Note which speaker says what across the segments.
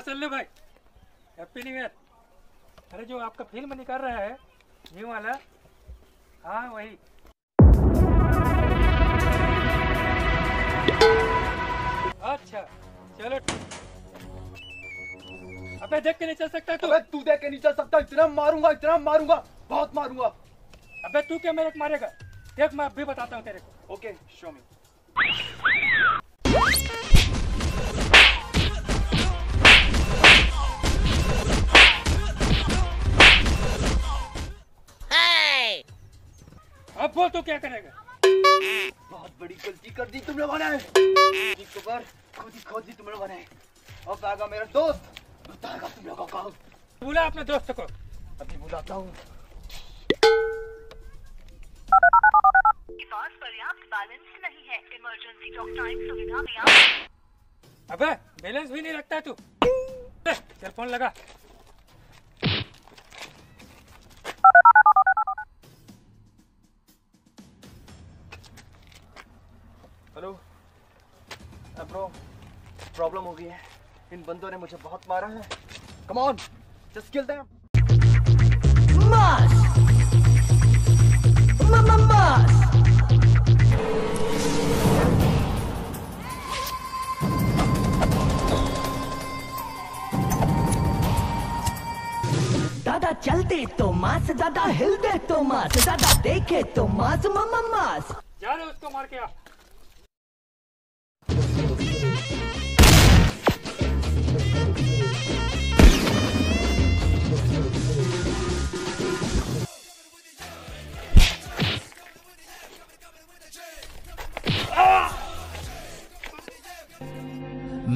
Speaker 1: सल्लू भाई, happy new year. अरे जो आपका फिल्म निकल रहा है न्यू वाला, हाँ वही। अच्छा चलो। अबे देख के नहीं चल सकता तू?
Speaker 2: अबे तू देख के नहीं चल सकता। इतना मारूंगा, बहुत मारूंगा।
Speaker 1: अबे तू क्या मेरे को मारेगा? देख मैं अभी बताता हूँ तेरे को।
Speaker 2: ओके शो मी।
Speaker 1: अब बोल तू क्या करेगा?
Speaker 2: बहुत बड़ी गलती कर दी तुम लोगों ने। खबर खुद ही तुम लोगों ने। अब आएगा मेरा दोस्त, बताएगा तुम लोगों को।
Speaker 1: बुला अपने दोस्त को।
Speaker 2: अभी बुलाता हूँ।
Speaker 3: पास पर्याप्त बैलेंस नहीं है। इमरजेंसी टॉक टाइम सुविधा में आप।
Speaker 1: अबे बैलेंस भी नहीं रखता तू। चल फोन लगा।
Speaker 2: हेलो ब्रो, प्रॉब्लम हो गई है। इन बंदों ने मुझे बहुत मारा है। Come on, just kill them.
Speaker 4: Mass mass दादा चलते तो मास, दादा हिलते तो मास, दादा देखे तो मास मास।
Speaker 1: जा रहे उसको मार के आ।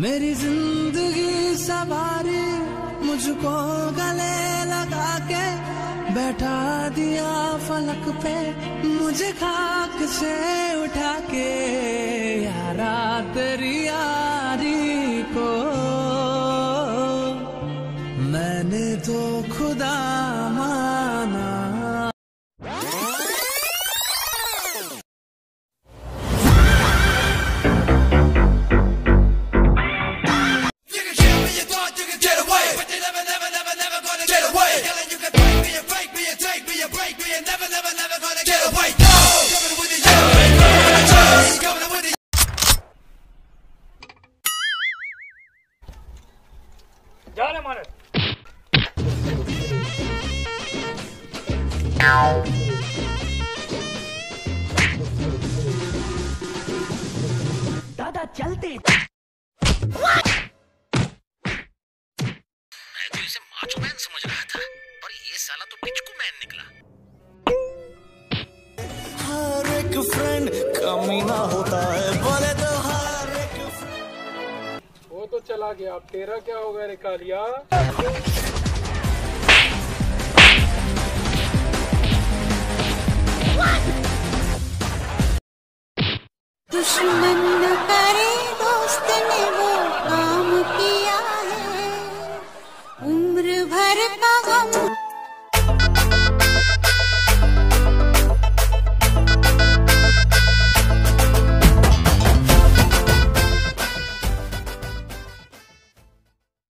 Speaker 5: मेरी जिंदगी सवारी मुझको गले लगा के बैठा दिया फलक पे, मुझे खाक से उठा के यारा तेरी यारी को मैंने तो खुदा माना।
Speaker 1: जा रहे मारे।
Speaker 4: दादा चलते।
Speaker 6: मैं तो इसे माचो मैन समझ रहा था, पर ये साला तो पिचकू मैन निकला।
Speaker 5: हर एक फ्रेंड कमीना होता है, बोले तो हर एक
Speaker 1: वो तो चला गया, अब तेरा क्या होगा रे कालिया?
Speaker 7: दुश्मन न करे दोस्त ने वो काम किया है, उम्र भर का गम।